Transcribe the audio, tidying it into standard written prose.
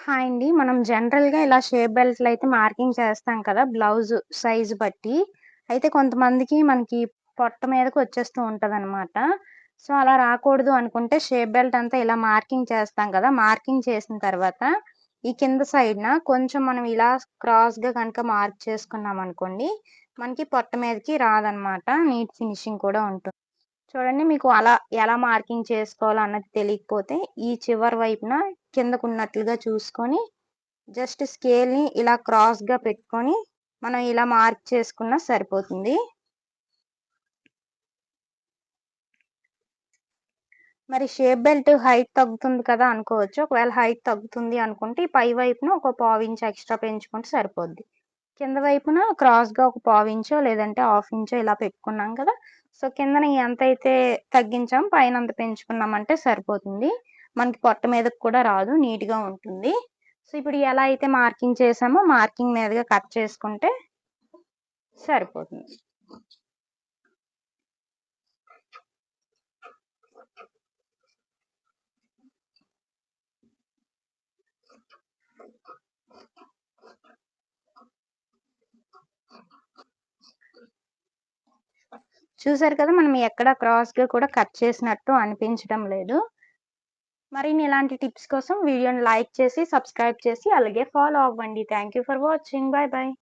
Hi అండి. మనం జనరల్‌గా ఇలా షేప్ బెల్ట్‌లయితే మార్కింగ్ చేస్తాం కదా! బ్లౌజ్ సైజ్ బట్టి. అయితే కొంతమందికి మనకి పొట్ట మీదకి వచ్చేస్తూ ఉంటదనమాట. సో, అలా రాకూడదు అనుకుంటే షేప్ బెల్ట్ అంతా ఇలా మార్కింగ్ చేస్తాం కదా! మార్కింగ్ చేసిన తర్వాత ఈ కింద సైడ్‌న కొంచెం మనం ఇలా క్రాస్‌గా గనక మార్క్ చేసుకున్నామనుకోండి, మనకి పొట్ట మీదకి రాదనమాట. నీట్ ఫినిషింగ్ కూడా ఉంటుంది. చూడండి, మీకు అలా ఎలా మార్కింగ్ చేసుకోవాలో అన్నది తెలియకపోతే, ఈ చివరి వైపున కిందకున్నట్లుగా చూసుకొని, జస్ట్ స్కేల్‌ని ఇలా క్రాస్‌గా పెట్టుకొని, మనం ఇలా మార్క్ చేసుకున్నా సరిపోతుంది. మరి షేప్ బెల్ట్ హైట్ తగ్గుతుంది కదా అనుకోవచ్చు. ఒకవేళ హైట్ తగ్గుతుంది అనుకుంటే, ఈ పై వైపున ఒక పావించ్ ఎక్స్‌ట్రా పెంచుకుంటే సరిపోద్ది. కింద వైపున క్రాస్‌గా ఒక పావించో లేదంటే హాఫ్ ఇంచో ఇలా పెట్టుకున్నాం కదా! సో, కిందన ఎంతైతే తగ్గించామో పైనంత పెంచుకున్నామంటే సరిపోతుంది. మనకి పొట్ట మీదకి కూడా రాదు. నీట్‌గా ఉంటుంది. సో, ఇప్పుడు ఎలా అయితే మార్కింగ్ చేసామో మార్కింగ్ మీదుగా కట్ చేసుకుంటే సరిపోతుంది. చూసారు కదా! మనం ఎక్కడ క్రాస్‌గా కూడా కట్ చేసినట్టు అనిపించడం లేదు. మరిన్ని ఇలాంటి టిప్స్ కోసం వీడియోని లైక్ చేసి, సబ్స్క్రైబ్ చేసి అలాగే ఫాలో అవ్వండి. Thank you for watching. By by.